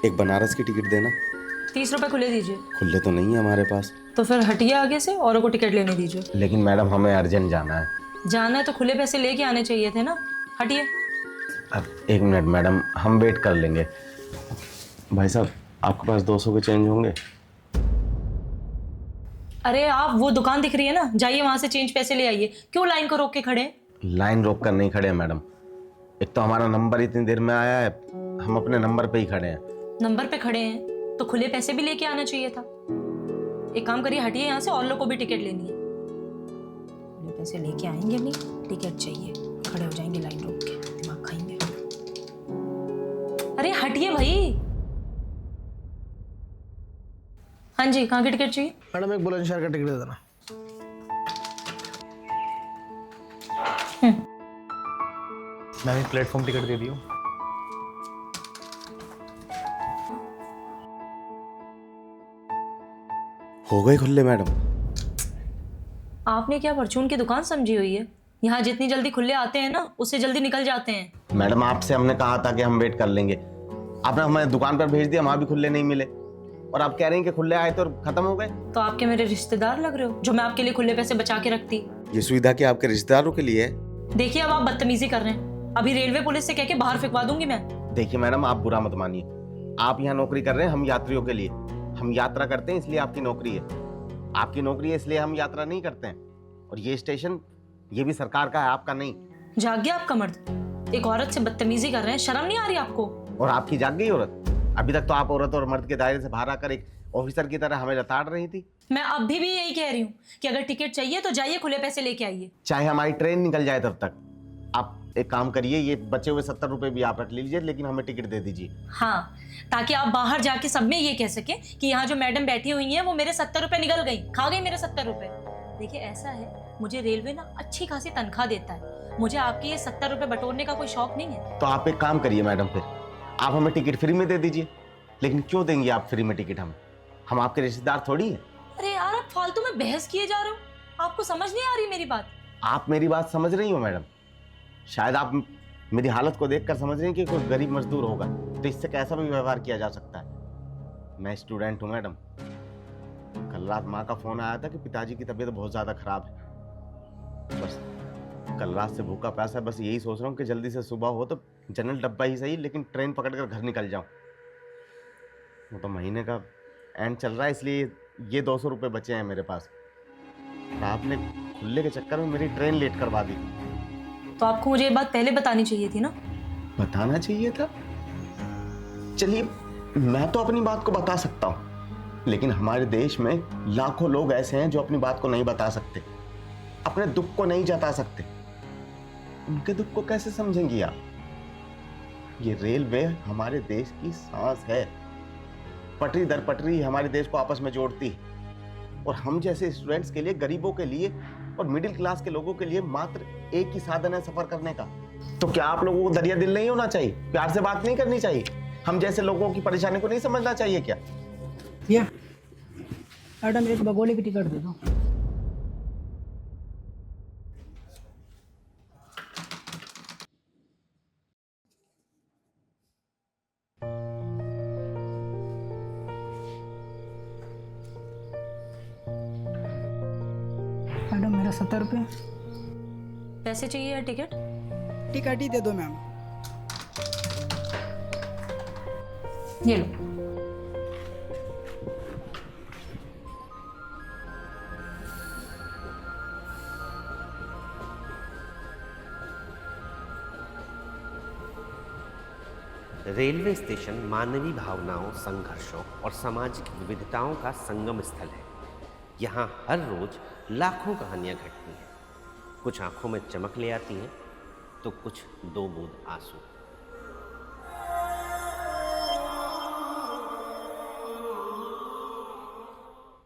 एक बनारस की टिकट देना। 30 रुपए खुले दीजिए। खुले तो नहीं है हमारे पास। तो फिर हटिए आगे से, औरों को टिकट लेने दीजिए। लेकिन मैडम हमें अर्जेंट जाना है। जाना है तो खुले पैसे लेके आने चाहिए थे ना। हटिए। अब 1 मिनट मैडम, हम वेट कर लेंगे। भाई साहब, आपके पास 200 के चेंज होंगे? अरे आप वो दुकान दिख रही है ना, जाइए वहां से चेंज पैसे ले आइए। क्यों लाइन को रोक के खड़े हैं? लाइन रोक कर नहीं खड़े हैं मैडम। एक तो हमारा नंबर इतनी देर में आया है, हम अपने नंबर पे ही खड़े हैं। नंबर पे खड़े हैं तो खुले पैसे भी लेके आना चाहिए था। एक काम करिए, हटिए यहाँ से, और लोग को भी टिकट लेनी है। खुले पैसे लेके आएंगे नहीं, टिकट चाहिए, खड़े हो जाएंगे लाइन रोक के, दिमाग खाएंगे। अरे हटिए भाई। हाँ जी, कहाँ की टिकट चाहिए? मैडम एक बुलंदशहर का टिकट दे देना। मैम एक प्लेटफॉर्म टिकट दे दियो। हो गए खुले मैडम? आपने क्या परचून की दुकान समझी हुई है? यहाँ जितनी जल्दी खुले आते हैं ना, उससे जल्दी निकल जाते हैं। मैडम आपसे हमने कहा था कि हम वेट कर लेंगे, आपने हमें दुकान पर भेज दिया, वहां भी खुले नहीं मिले, और आप कह रहे हैं कि खुले आए तो खत्म हो गए। तो आपके मेरे रिश्तेदार लग रहे हो, जो मैं आपके लिए खुले पैसे बचा के रखती। ये सुविधा क्या आपके रिश्तेदारों के लिए है? देखिए अब आप बदतमीजी कर रहे हैं। अभी रेलवे पुलिस से कह के बाहर फेंकवा दूंगी मैं। देखिए मैडम, आप बुरा मत मानिए, आप यहाँ नौकरी कर रहे हैं हम यात्रियों के लिए, हम यात्रा करते हैं इसलिए आपकी नौकरी है, आपकी नौकरी है इसलिए हम यात्रा नहीं करते हैं। और ये स्टेशन ये भी सरकार का है, आपका नहीं। जाग गया आपका मर्द, एक औरत से बदतमीजी कर रहे हैं, शर्म नहीं आ रही आपको? और आपकी जाग गई औरत? अभी तक तो आप औरत और मर्द के दायरे से बाहर आकर एक ऑफिसर की तरह हमें रताड़ रही थी। मैं अभी भी यही कह रही हूँ कि अगर टिकट चाहिए तो जाइए, खुले पैसे लेके आइए। चाहे हमारी ट्रेन निकल जाए तब तक। आप एक काम करिए, ये बचे हुए 70 रुपए भी आप रख लीजिए, लेकिन हमें टिकट दे दीजिए। हाँ, ताकि आप बाहर जाके सब में ये कह सके कि यहाँ जो मैडम बैठी हुई हैं वो मेरे 70 रुपए निकल गई, खा गई मेरे 70 रुपए। देखिए ऐसा है, मुझे रेलवे ना अच्छी खासी तनख्वाह देता है, मुझे आपके ये 70 रुपए बटोरने का कोई शौक नहीं है। तो आप एक काम करिए मैडम, फिर आप हमें टिकट फ्री में दे दीजिए। लेकिन क्यों देंगे आप फ्री में टिकट? हम आपके रिश्तेदार थोड़ी हैं। अरे यार, आप फालतू में बहस किए जा रहे हो, आपको समझ नहीं आ रही मेरी बात? आप मेरी बात समझ रही हो मैडम? शायद आप मेरी हालत को देखकर समझ रही हैं कि कोई गरीब मजदूर होगा तो इससे कैसा भी व्यवहार किया जा सकता है। मैं स्टूडेंट हूँ मैडम। कल रात माँ का फोन आया था कि पिताजी की तबीयत बहुत ज्यादा खराब है। बस कल रात से भूखा प्यासा, बस यही सोच रहा हूँ कि जल्दी से सुबह हो तो जनरल डब्बा ही सही, लेकिन ट्रेन पकड़कर घर निकल जाऊं। वो तो महीने का एंड चल रहा है, इसलिए ये 200 रुपये बचे हैं मेरे पास। आपने खुले के चक्कर में मेरी ट्रेन लेट करवा दी। तो आपको मुझे ये बात पहले बतानी चाहिए थी ना। बताना चाहिए था। चलिए मैं तो अपनी बात को बता सकता हूँ, लेकिन हमारे देश में लाखों लोग ऐसे हैं जो अपनी बात को नहीं बता सकते, अपने दुख को नहीं जता सकते। उनके दुख को कैसे समझेंगी आप? ये रेलवे हमारे देश की सांस है, पटरी दर पटरी हमारे देश को आपस में जोड़ती है, और हम जैसे स्टूडेंट्स के लिए, गरीबों के लिए और मिडिल क्लास के लोगों के लिए मात्र एक ही साधन है सफर करने का। तो क्या आप लोगों को दरिया दिल नहीं होना चाहिए? प्यार से बात नहीं करनी चाहिए? हम जैसे लोगों की परेशानी को नहीं समझना चाहिए क्या? ये मैडम एक बगोली की टिकट दे दो। मैडम मेरा 70 रुपये। पैसे चाहिए या टिकट? टिकट ही दे दो मैम। ये लो। रेलवे स्टेशन मानवीय भावनाओं, संघर्षों और सामाजिक विविधताओं का संगम स्थल है। यहाँ हर रोज लाखों कहानियाँ घटती हैं। कुछ आंखों में चमक ले आती हैं तो कुछ दो बूंद आंसू।